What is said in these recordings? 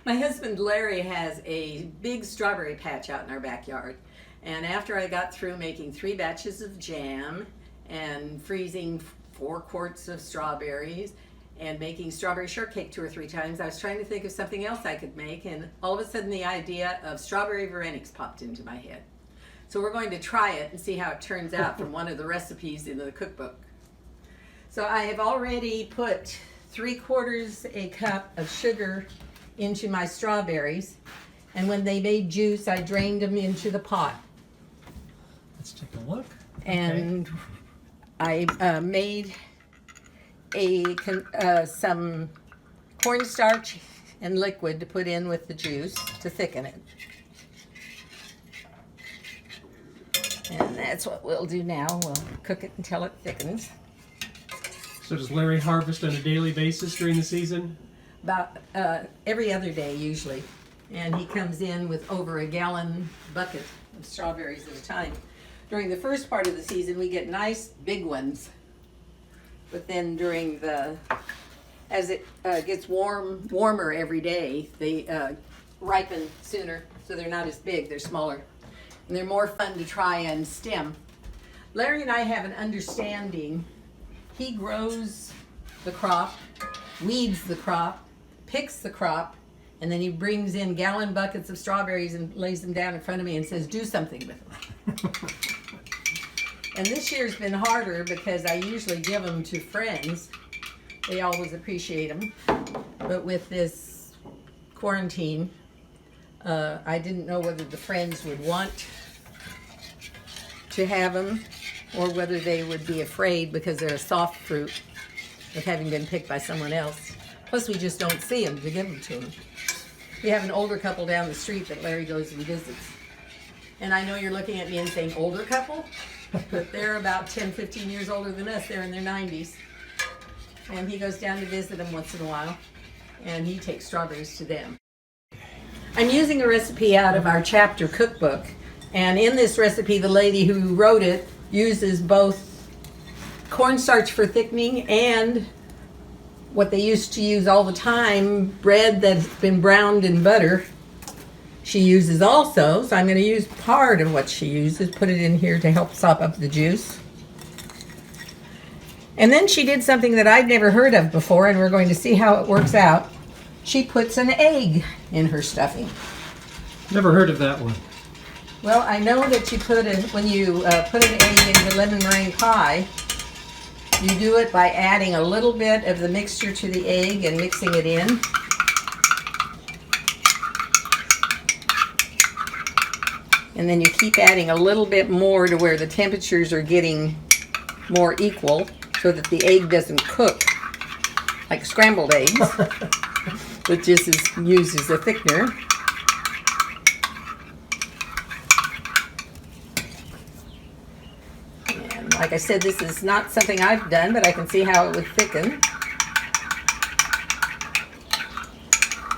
My husband Larry has a big strawberry patch out in our backyard. And after I got through making 3 batches of jam and freezing 4 quarts of strawberries and making strawberry shortcake 2 or 3 times, I was trying to think of something else I could make, and all of a sudden the idea of strawberry vereneks popped into my head. So we're going to try it and see how it turns out from one of the recipes in the cookbook. So I have already put 3/4 a cup of sugar into my strawberries, and when they made juice I drained them into the pot. Let's take a look. And I made some cornstarch and liquid to put in with the juice to thicken it. And that's what we'll do now. We'll cook it until it thickens. So does Larry harvest on a daily basis during the season? About every other day usually. And he comes in with over a gallon bucket of strawberries at a time. During the first part of the season we get nice big ones. But then as it gets warmer every day, they ripen sooner, so they're not as big, they're smaller. And they're more fun to try and stem. Larry and I have an understanding. He grows the crop, weeds the crop, picks the crop, and then he brings in gallon buckets of strawberries and lays them down in front of me and says, do something with them. And this year's been harder because I usually give them to friends. They always appreciate them. But with this quarantine, I didn't know whether the friends would want to have them or whether they would be afraid because they're a soft fruit of having been picked by someone else. Plus, we just don't see them to give them to them. We have an older couple down the street that Larry goes and visits. And I know you're looking at me and saying, older couple? But they're about 10, 15 years older than us. They're in their 90s. And he goes down to visit them once in a while. And he takes strawberries to them. I'm using a recipe out of our chapter cookbook. And in this recipe, the lady who wrote it uses both cornstarch for thickening and what they used to use all the time, bread that's been browned in butter. She uses also, so I'm going to use part of what she uses, put it in here to help sop up the juice. And then she did something that I'd never heard of before, and we're going to see how it works out. She puts an egg in her stuffing. Never heard of that one. Well, I know that you when you put an egg in the lemon meringue pie, you do it by adding a little bit of the mixture to the egg and mixing it in. And then you keep adding a little bit more to where the temperatures are getting more equal so that the egg doesn't cook like scrambled eggs, but just is used as a thickener. And like I said, this is not something I've done, but I can see how it would thicken.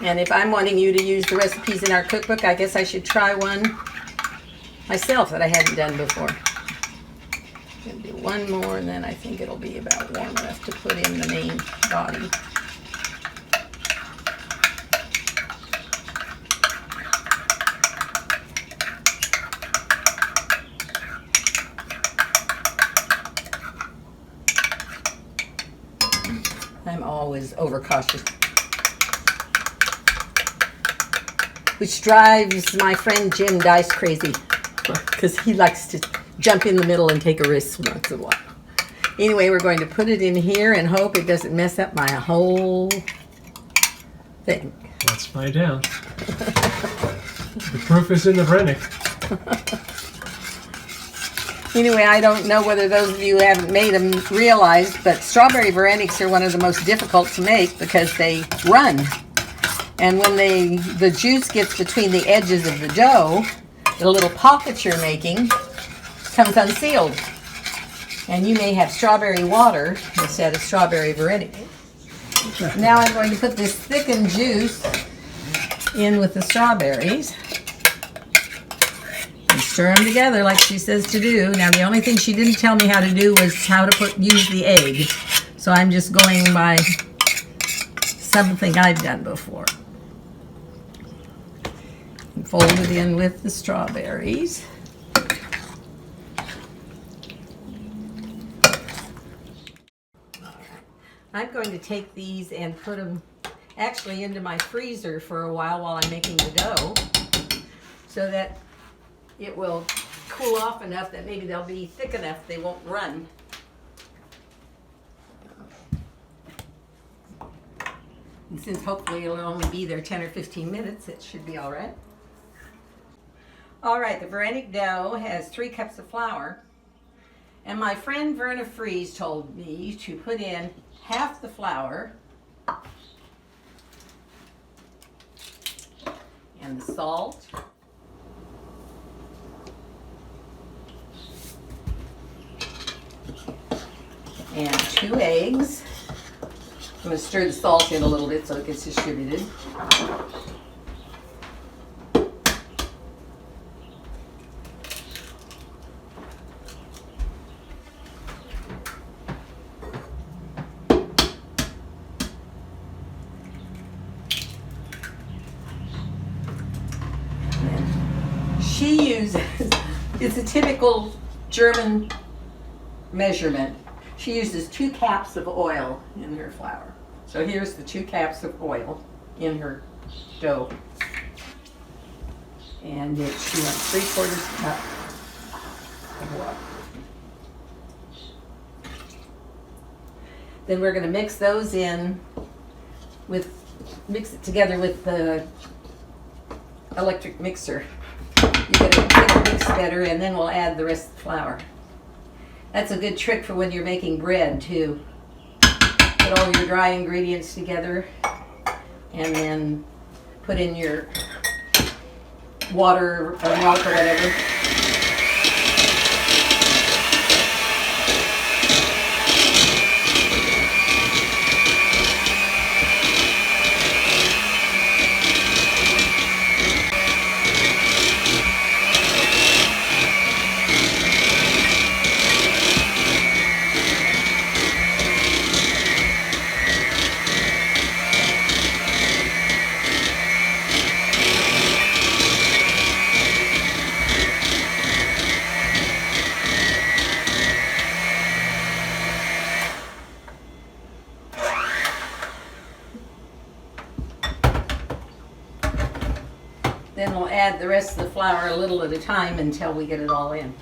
And if I'm wanting you to use the recipes in our cookbook, I guess I should try one myself that I hadn't done before. I'm going to do one more, and then I think it'll be about warm enough to put in the main body. I'm always overcautious, which drives my friend Jim Dice crazy because he likes to jump in the middle and take a risk once in a while. Anyway, we're going to put it in here and hope it doesn't mess up my whole thing. Let's find out. The proof is in the verenek. Anyway, I don't know whether those of you who haven't made them realize, but strawberry vereneks are one of the most difficult to make because they run. And when the juice gets between the edges of the dough, the little pockets you're making comes unsealed. And you may have strawberry water instead of strawberry verenek. Now I'm going to put this thickened juice in with the strawberries. And stir them together like she says to do. Now the only thing she didn't tell me how to do was how to use the egg. So I'm just going by something I've done before. Fold it in with the strawberries. I'm going to take these and put them actually into my freezer for a while I'm making the dough, so that it will cool off enough that maybe they'll be thick enough they won't run. And since hopefully it'll only be there 10 or 15 minutes, it should be all right. All right, the verenek dough has 3 cups of flour. And my friend Verna Fries told me to put in half the flour and the salt and 2 eggs. I'm going to stir the salt in a little bit so it gets distributed. She uses, it's a typical German measurement. She uses 2 caps of oil in her flour. So here's the 2 caps of oil in her dough. And she wants 3/4 cup of water. Then we're going to mix those in with, mix it together with the electric mixer. You get it mixed better, and then we'll add the rest of the flour. That's a good trick for when you're making bread too. Put all your dry ingredients together and then put in your water or milk or whatever. Then we'll add the rest of the flour a little at a time until we get it all in.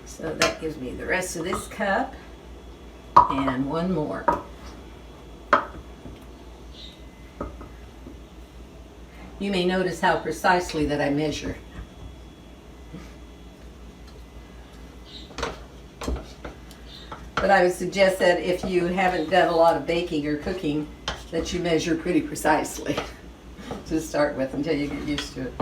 So that gives me the rest of this cup and one more. You may notice how precisely that I measure. But I would suggest that if you haven't done a lot of baking or cooking, that you measure pretty precisely to start with until you get used to it.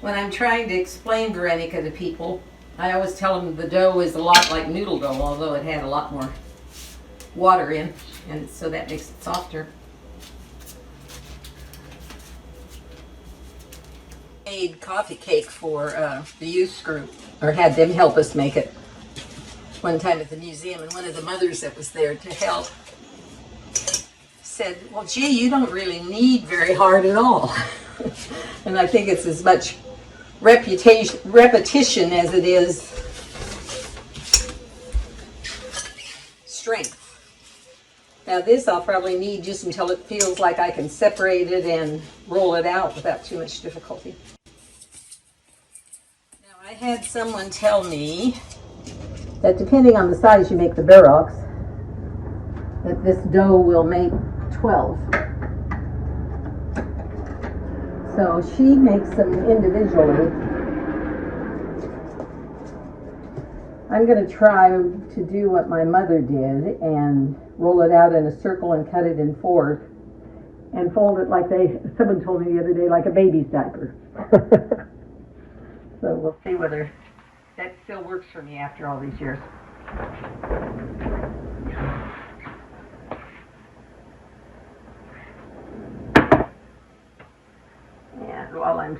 When I'm trying to explain verenika to people, I always tell them the dough is a lot like noodle dough, although it had a lot more water in, and so that makes it softer. Made coffee cake for the youth group, or had them help us make it one time at the museum, and one of the mothers that was there to help said, well, gee, you don't really knead very hard at all. And I think it's as much repetition as it is strength. Now this I'll probably knead just until it feels like I can separate it and roll it out without too much difficulty. Now I had someone tell me that depending on the size you make the vereneks, that this dough will make 12. So she makes them individually. I'm going to try to do what my mother did and roll it out in a circle and cut it in 4 and fold it like someone told me the other day, like a baby's diaper. So we'll see whether that still works for me after all these years. And while I'm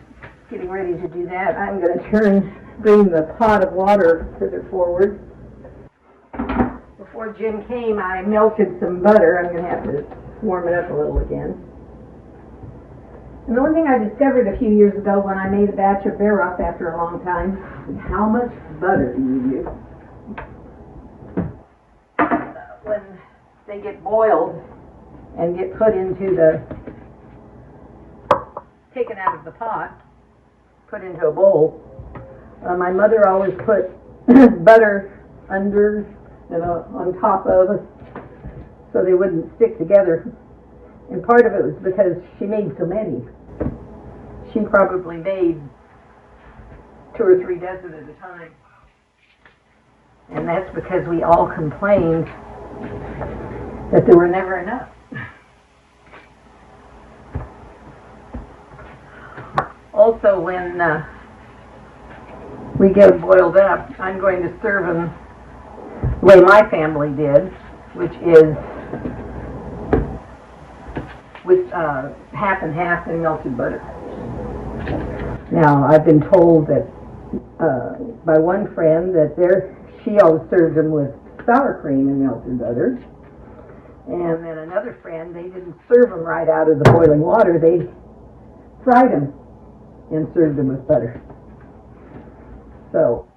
getting ready to do that, I'm going to bring the pot of water further forward. Before Jim came, I melted some butter. I'm going to have to warm it up a little again. And the one thing I discovered a few years ago when I made a batch of vereneks after a long time is how much butter do you use. When they get boiled and get put into taken out of the pot, put into a bowl, my mother always put butter under and on top of so they wouldn't stick together. And part of it was because she made so many. She probably made 2 or 3 dozen at a time. And that's because we all complained that there were never enough. Also, when we get them boiled up, I'm going to serve them the way my family did, which is with half and half in melted butter. Now, I've been told that by one friend that she always served them with sour cream and melted butter. And then another friend, they didn't serve them right out of the boiling water. They fried them and served them with butter. So,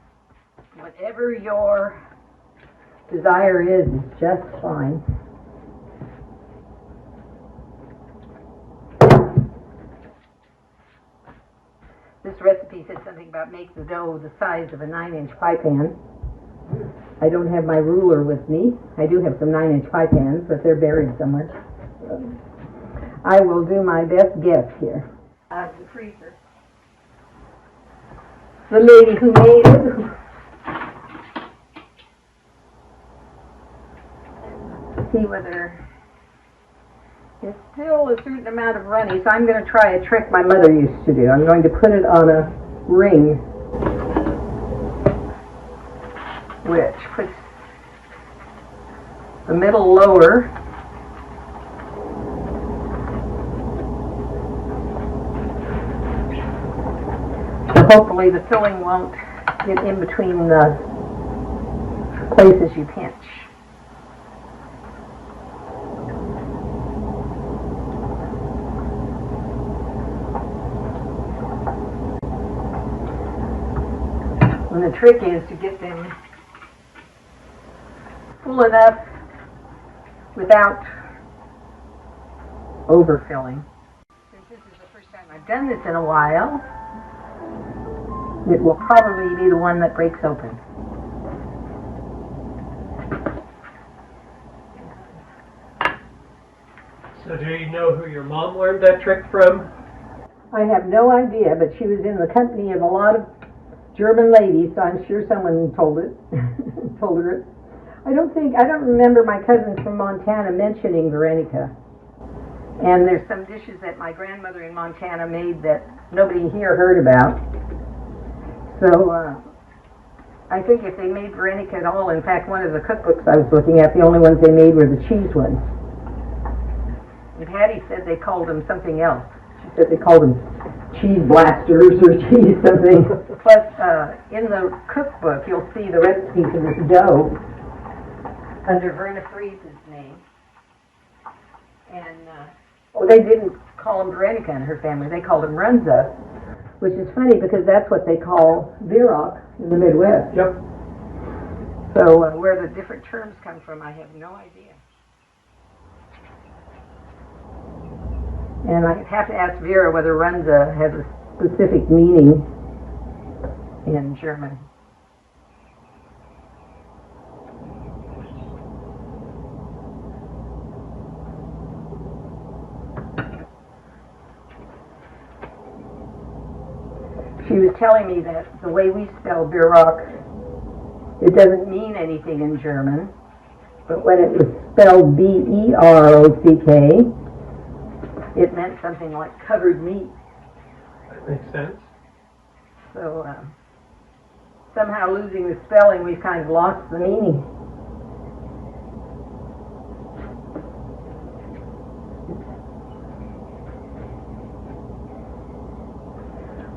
whatever your desire is just fine. This recipe said something about make the dough the size of a 9-inch pie pan. I don't have my ruler with me. I do have some 9-inch pie pans, but they're buried somewhere. I will do my best guess here. Out of the freezer. The lady who made it. See whether it's still a certain amount of runny, so I'm going to try a trick my mother used to do. I'm going to put it on a ring, which puts the middle lower, so hopefully the filling won't get in between the places you pinch. And the trick is to get them full enough without overfilling. Since this is the first time I've done this in a while, it will probably be the one that breaks open. So do you know who your mom learned that trick from? I have no idea, but she was in the company of a lot of German ladies, so I'm sure someone told her it. I don't remember my cousins from Montana mentioning verenika. And there's some dishes that my grandmother in Montana made that nobody here heard about. So I think if they made verenika at all, in fact, one of the cookbooks I was looking at, the only ones they made were the cheese ones. And Patty said they called them something else. She said they called them cheese blasters or cheese something. But in the cookbook, you'll see the recipe for this dough under Verna Fries's name. And they didn't call them verenika in her family. They called them runza, which is funny because that's what they call vereneks in the Midwest. Yep. So where the different terms come from, I have no idea. And I have to ask Vera whether runza has a specific meaning in German. She was telling me that the way we spell vereneks, it doesn't mean anything in German, but when it was spelled B-E-R-O-C-K, it meant something like covered meat. That makes sense. So somehow losing the spelling, we've kind of lost the meaning.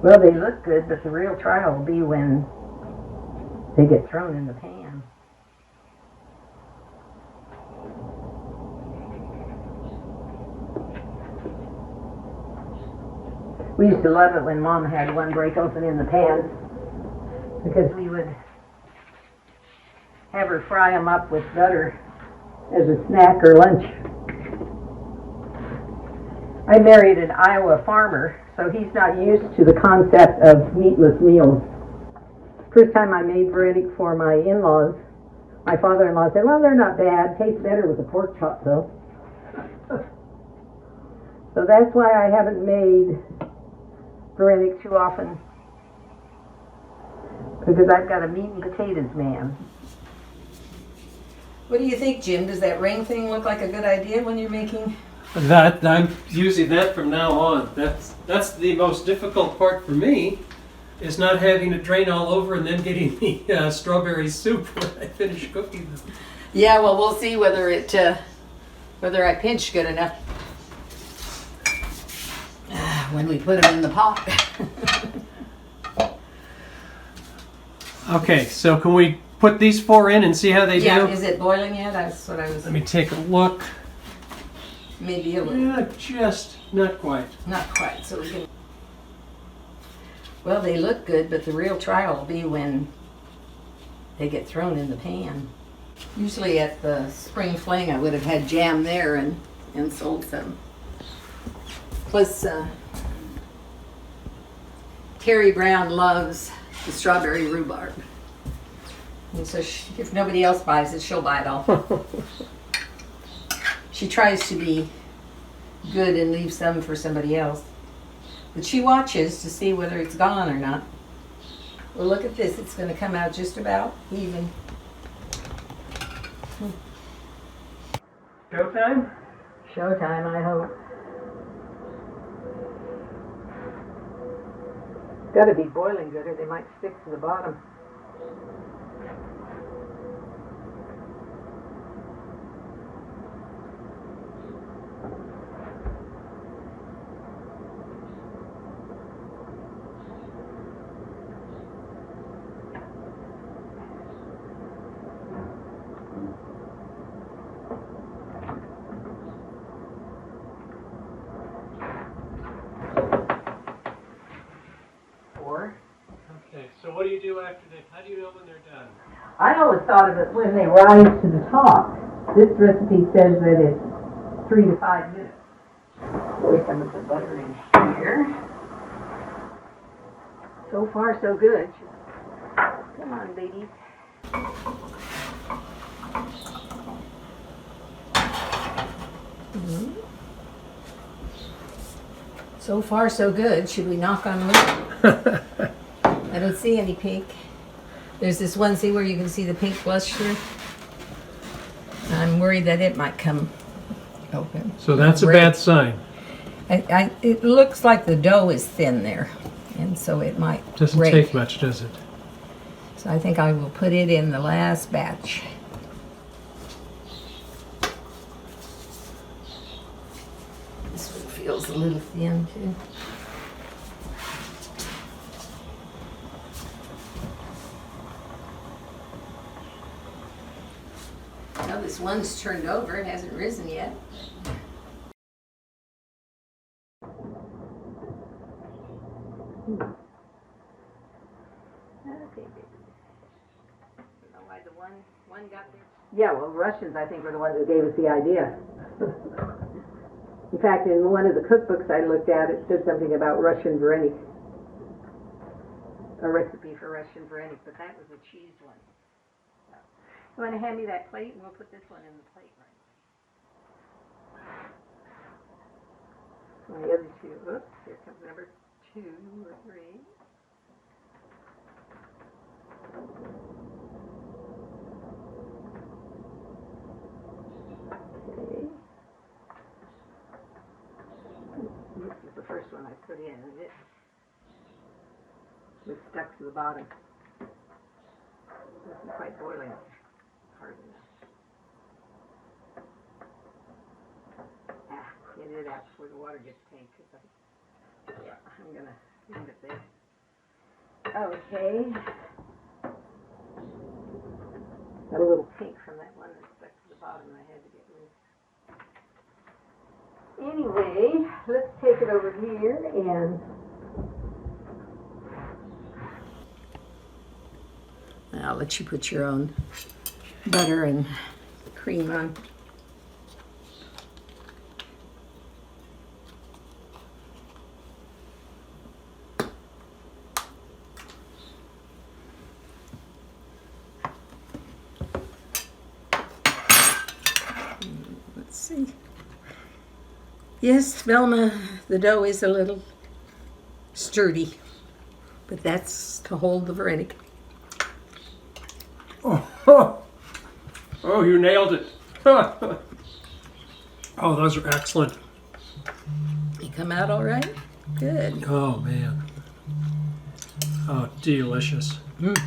Well, they look good, but the real trial will be when they get thrown in the pan. We used to love it when Mom had one break open in the pan, because we would have her fry them up with butter as a snack or lunch. I married an Iowa farmer, so he's not used to the concept of meatless meals. First time I made verenek for my in-laws, my father-in-law said, well, they're not bad. Tastes better with a pork chop, though. So that's why I haven't made verenek too often, because I've got a meat and potatoes man. What do you think, Jim? Does that ring thing look like a good idea when you're making? That I'm using that from now on. That's the most difficult part for me, is not having to drain all over and then getting the strawberry soup when I finish cooking them. Yeah, well, we'll see whether whether I pinch good enough when we put them in the pot. Okay, so can we put these 4 in and see how they Yeah, do? is it boiling yet? That's what I was. Let me take a look. Maybe a little. Yeah, just not quite. Not quite. So we can. Well, they look good, but the real trial will be when they get thrown in the pan. Usually at the Spring Fling, I would have had jam there and sold some. Plus, Terry Brown loves the strawberry rhubarb. And so if nobody else buys it, she'll buy it all. She tries to be good and leave some for somebody else. But she watches to see whether it's gone or not. Well, look at this. It's going to come out just about even. Showtime? Showtime, I hope. Got to be boiling good or they might stick to the bottom. Okay, so what do you do after they, how do you know when they're done? I always thought of it when they rise to the top. This recipe says that it's 3 to 5 minutes. We're going to put butter in here. So far, so good. Come on, ladies. So far, so good. Should we knock on wood? I don't see any pink. There's this one, see where you can see the pink blush through? I'm worried that it might come open. So that's a bad sign. It looks like the dough is thin there, and so it might Doesn't break. take much, does it? So I think I will put it in the last batch. This one feels a little thin too. Now this one's turned over, it hasn't risen yet. Okay, I don't know why the one got there. Yeah, well, Russians, I think, were the ones who gave us the idea. In fact, in one of the cookbooks I looked at, it said something about Russian verenek. A recipe for Russian verenek, but that was a cheese one. You want to hand me that plate, and we'll put this one in the plate right. And the other two, oops, here comes number 2 or 3. Okay. This is the first one I put in, and it was stuck to the bottom. Isn't quite boiling hard enough. Get it out before the water gets pink. I'm gonna leave it there. Okay. Got a little pink from that one that stuck to the bottom and I had to get rid. Anyway, let's take it over here and I'll let you put your own butter and cream on. Let's see. Yes, Velma, the dough is a little sturdy, but that's to hold the verenek. Oh, you nailed it. Oh, those are excellent. They come out all right? Good. Oh, man. Oh, delicious. Mm.